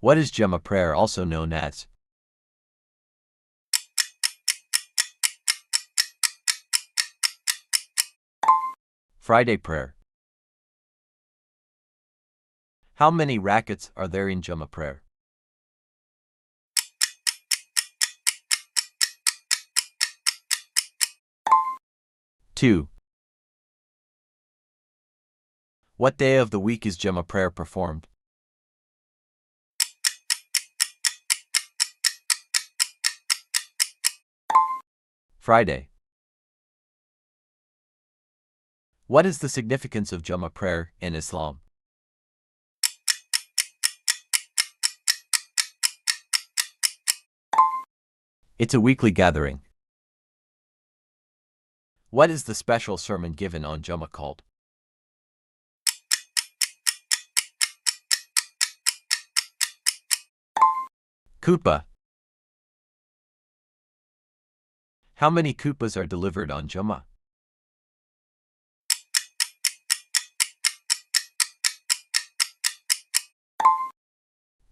What is Jummah prayer also known as? Friday prayer. How many rakats are there in Jummah prayer? Two. What day of the week is Jummah prayer performed? Friday. What is the significance of Jummah prayer in Islam? It's a weekly gathering. What is the special sermon given on Jummah called? Khutbah. How many khutbahs are delivered on Jummah?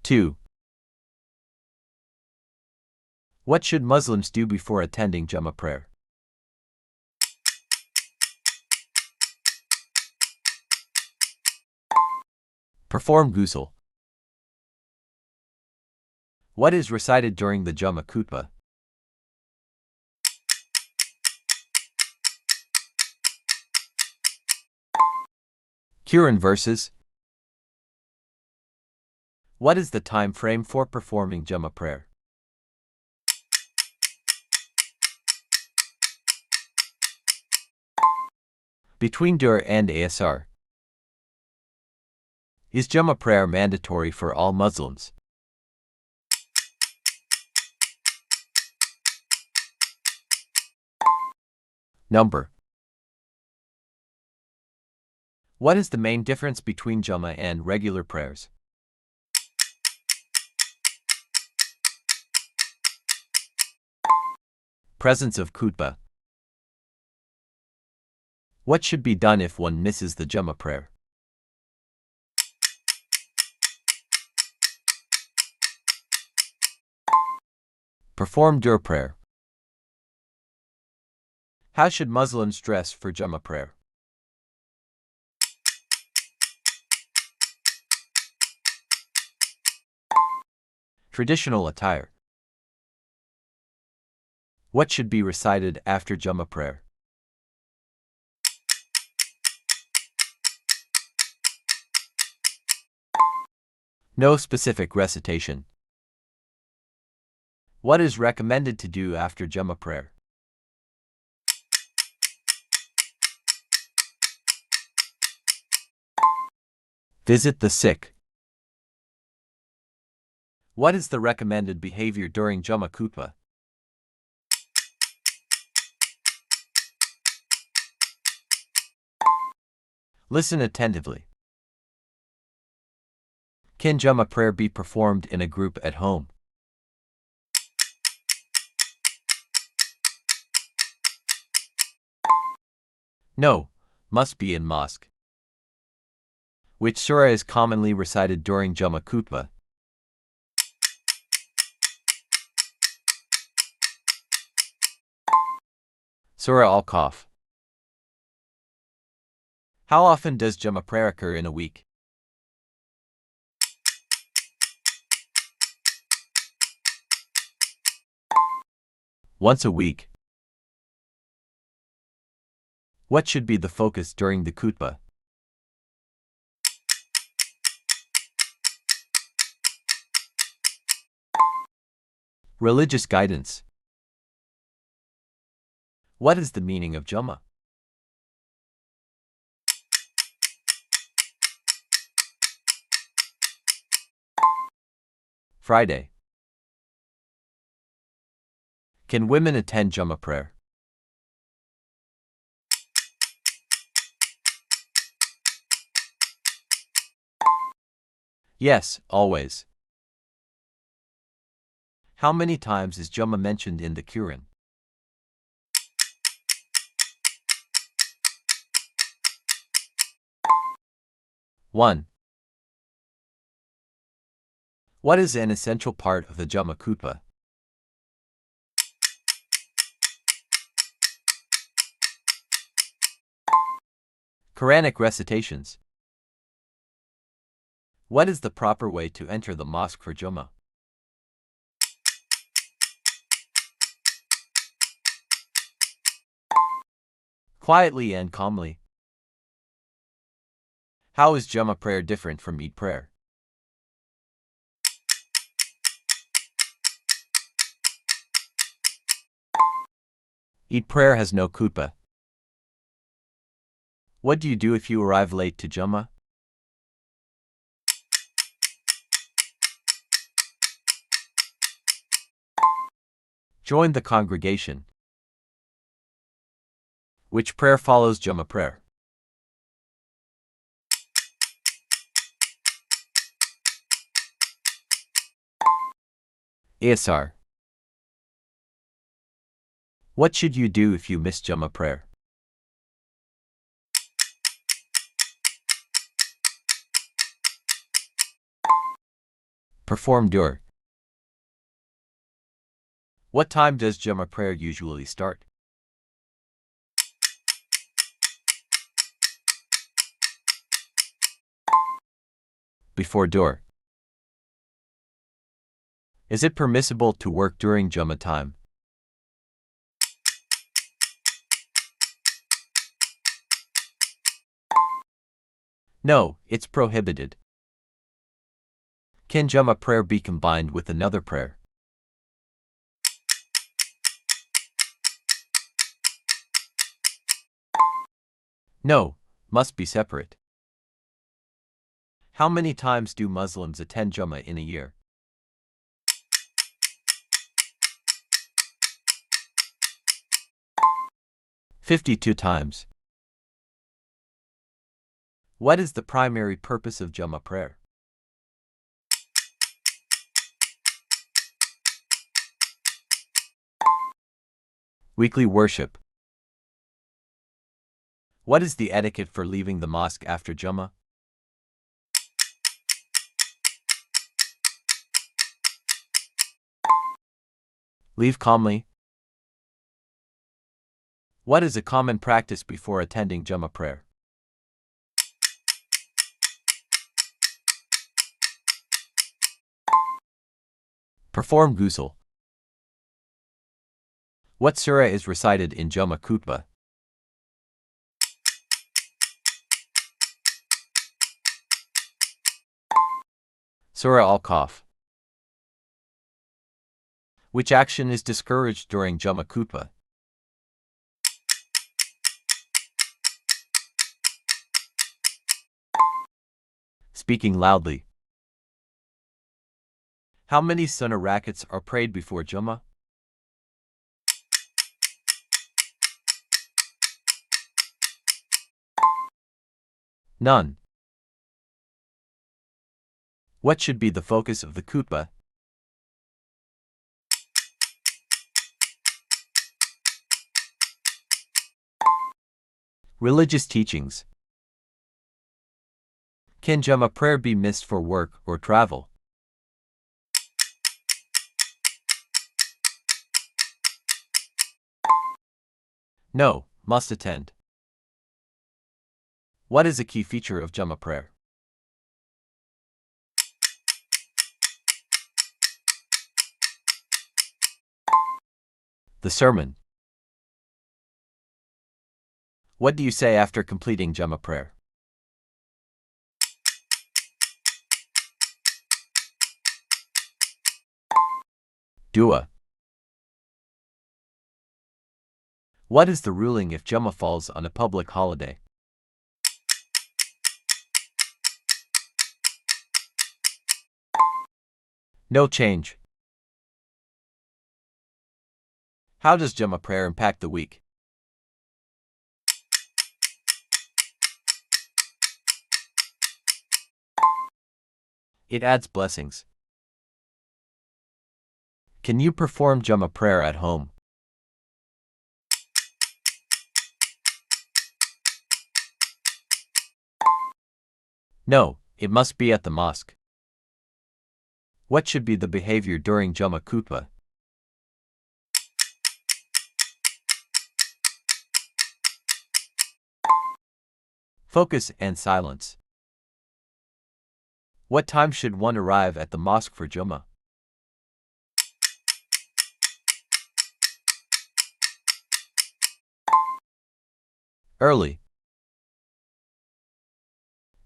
Two. What should Muslims do before attending Jummah prayer? Perform ghusl. What is recited during the Jummah khutbah? Quran verses. What is the time frame for performing Jummah prayer? Between Dur and Asr. Is Jummah prayer mandatory for all Muslims? Number. What is the main difference between Jummah and regular prayers? Presence of khutbah. What should be done if one misses the Jummah prayer? Perform Dur prayer. How should Muslims dress for Jummah prayer? Traditional attire. What should be recited after Jummah prayer? No specific recitation. What is recommended to do after Jummah prayer? Visit the sick. What is the recommended behavior during Jummah khutbah? Listen attentively. Can Jummah prayer be performed in a group at home? No, must be in mosque. Which surah is commonly recited during Jummah khutbah? Surah Al-Kahf. How often does Jummah prayer occur in a week? Once a week. What should be the focus during the khutbah? Religious guidance. What is the meaning of Jummah? Friday. Can women attend Jummah prayer? Yes, always. How many times is Jummah mentioned in the Quran? One. What is an essential part of the Jummah khutbah? Quranic recitations. What is the proper way to enter the mosque for Jummah? Quietly and calmly. How is Jummah prayer different from Eid prayer? Eid prayer has no khutbah. What do you do if you arrive late to Jummah? Join the congregation. Which prayer follows Jummah prayer? Asr. What should you do if you miss Jummah prayer? Perform dur. What time does Jummah prayer usually start? Before dur. Is it permissible to work during Jummah time? No, it's prohibited. Can Jummah prayer be combined with another prayer? No, must be separate. How many times do Muslims attend Jummah in a year? "52 times. What is the primary purpose of Jummah prayer? Weekly worship. What is the etiquette for leaving the mosque after Jummah? Leave calmly. What is a common practice before attending Jummah prayer? Perform ghusl. What surah is recited in Jummah khutbah? Surah Al-Kahf. Which action is discouraged during Jummah khutbah? Speaking loudly. How many sunnah rakats are prayed before Jummah? None. What should be the focus of the khutbah? Religious teachings. Can Jummah prayer be missed for work or travel? No, must attend. What is a key feature of Jummah prayer? The sermon. What do you say after completing Jummah prayer? Dua. What is the ruling if Jummah falls on a public holiday? No change. How does Jummah prayer impact the week? It adds blessings. Can you perform Jummah prayer at home? No, it must be at the mosque. What should be the behavior during Jummah khutbah? Focus and silence. What time should one arrive at the mosque for Jummah? Early.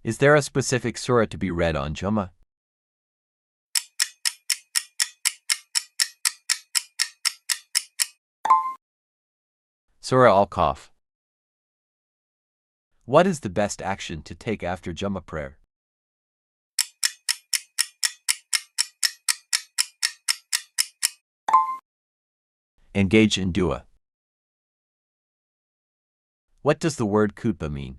Is there a specific surah to be read on Jummah? Surah Al-Kahf. What is the best action to take after Jummah prayer? Engage in dua. What does the word khutbah mean?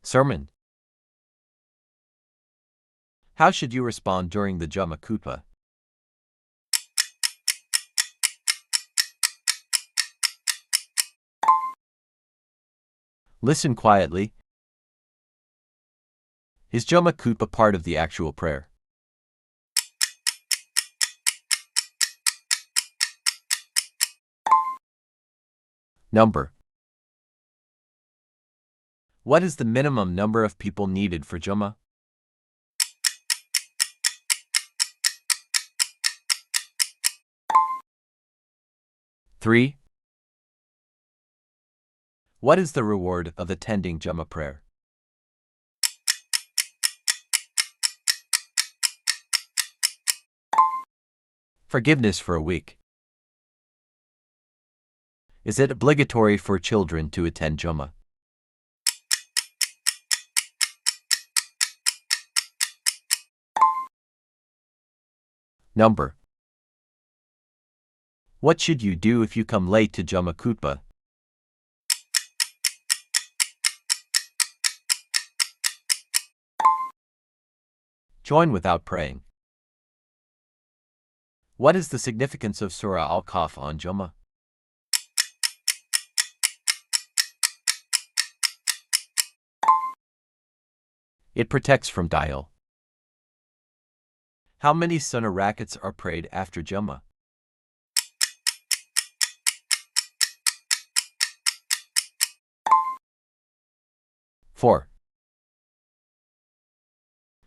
Sermon. How should you respond during the Jummah khutbah? Listen quietly. Is Jummah khutbah part of the actual prayer? Number. What is the minimum number of people needed for Jummah? Three. What is the reward of attending Jummah prayer? Forgiveness for a week. Is it obligatory for children to attend Jummah? Number. What should you do if you come late to Jummah khutbah? Join without praying. What is the significance of Surah Al-Kahf on Jummah? It protects from dajjal. How many sunnah rakats are prayed after Jummah? Four.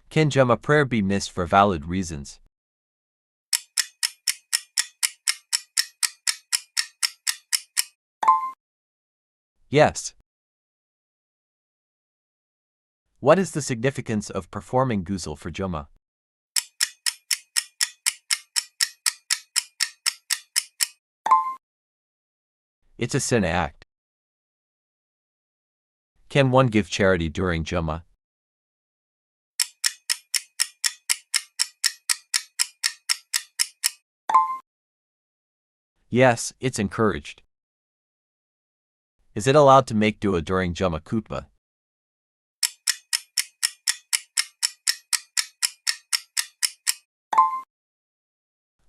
Can Jummah prayer be missed for valid reasons? Yes. What is the significance of performing ghusl for Jummah? It's a sin act. Can one give charity during Jummah? Yes, it's encouraged. Is it allowed to make dua during Jummah khutbah?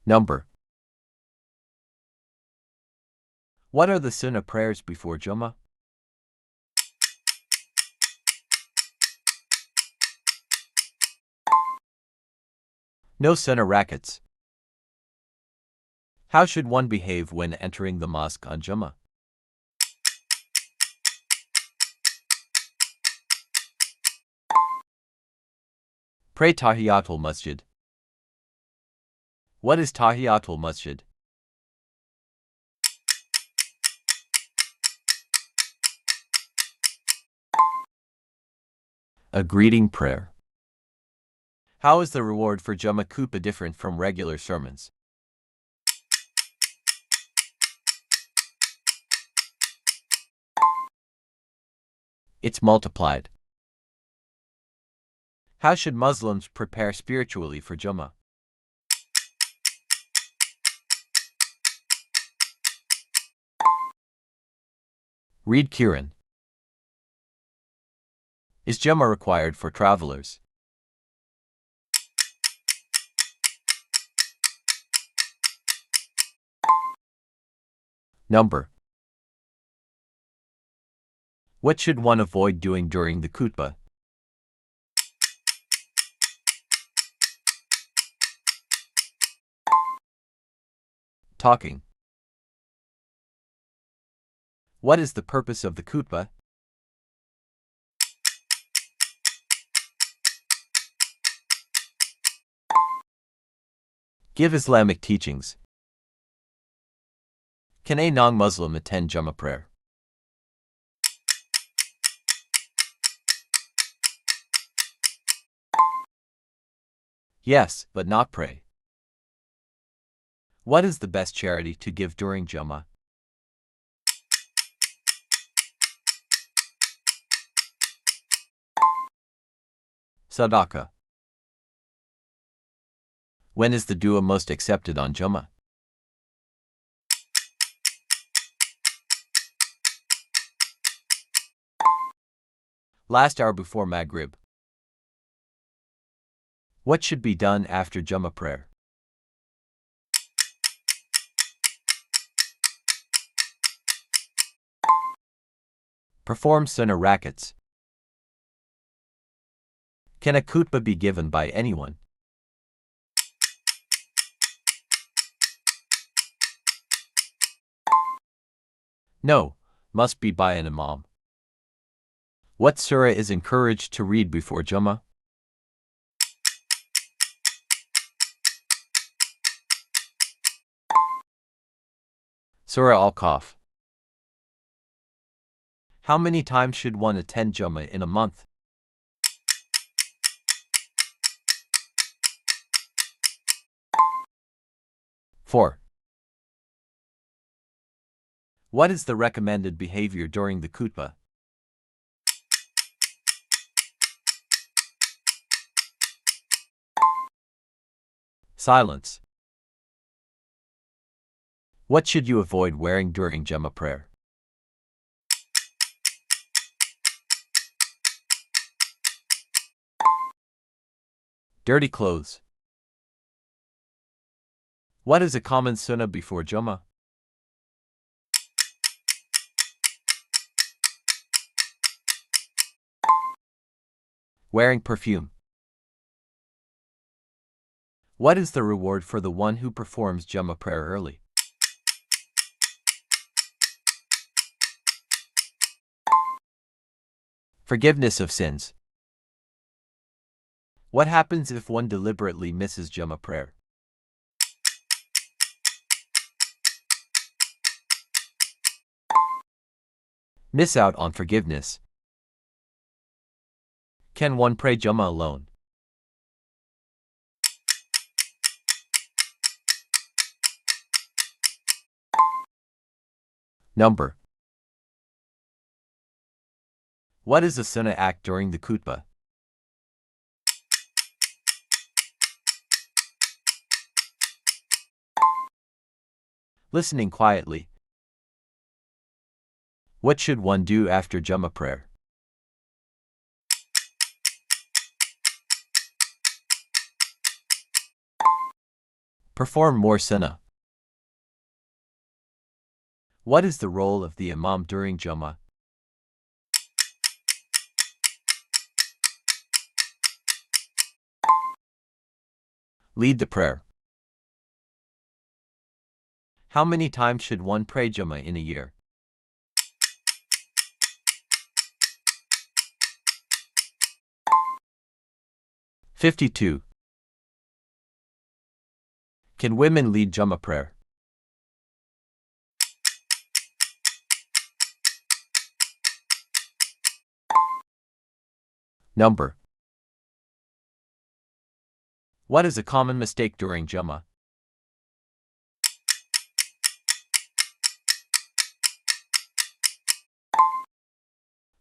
Number. What are the sunnah prayers before Jummah? No sunnah rakats. How should one behave when entering the mosque on Jummah? Pray Tahiyatul Masjid. What is Tahiyatul Masjid? A greeting prayer. How is the reward for Jummah khutbah different from regular sermons? It's multiplied. How should Muslims prepare spiritually for Jummah? Read Quran. Is Jummah required for travelers? Number. What should one avoid doing during the khutbah? Talking. What is the purpose of the khutbah? Give Islamic teachings. Can a non-Muslim attend Jummah prayer? Yes, but not pray. What is the best charity to give during Jummah? Sadaqah. When is the dua most accepted on Jummah? Last hour before Maghrib. What should be done after Jummah prayer? Perform sunnah rakats. Can a khutbah be given by anyone? No, must be by an imam. What surah is encouraged to read before Jummah? Surah Al-Kahf. How many times should one attend Jummah in a month? Four. What is the recommended behavior during the khutbah? Silence. What should you avoid wearing during Jummah prayer? Dirty clothes. What is a common sunnah before Jummah? Wearing perfume. What is the reward for the one who performs Jummah prayer early? Forgiveness of sins. What happens if one deliberately misses Jummah prayer? Miss out on forgiveness. Can one pray Jummah alone? Number. What is a sunnah act during the khutbah? Listening quietly. What should one do after Jummah prayer? Perform more sunnah. What is the role of the imam during Jummah? Lead the prayer. How many times should one pray Jummah in a year? (52) Can women lead Jummah prayer? Number. What is a common mistake during Jummah?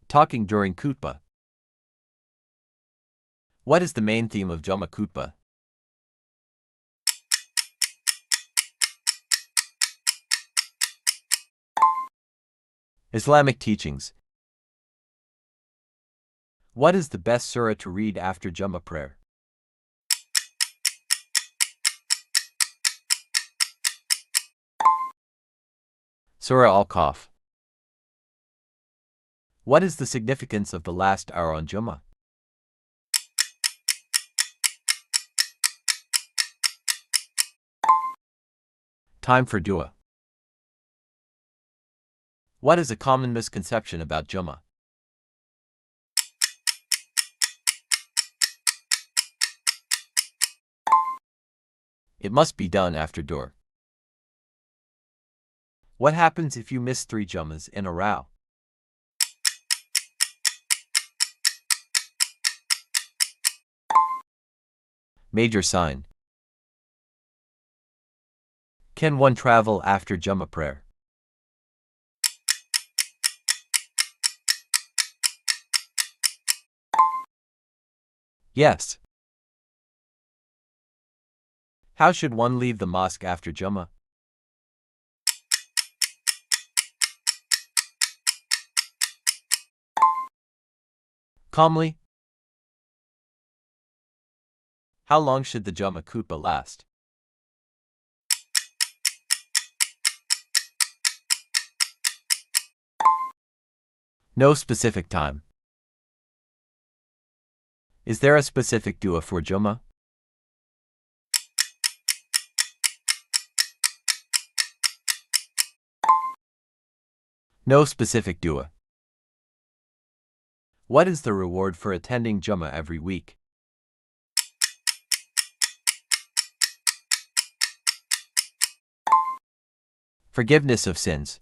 Talking during khutbah. What is the main theme of Jummah khutbah? Islamic teachings. What is the best surah to read after Jummah prayer? Surah Al-Kahf. What is the significance of the last hour on Jummah? Time for dua. What is a common misconception about Jummah? It must be done after Dhuhr. What happens if you miss 3 Jummahs in a row? Major sign. Can one travel after Jummah prayer? Yes. How should one leave the mosque after Jummah? Calmly. How long should the Jummah khutbah last? No specific time. Is there a specific dua for Jummah? No specific dua. What is the reward for attending Jummah every week? Forgiveness of sins.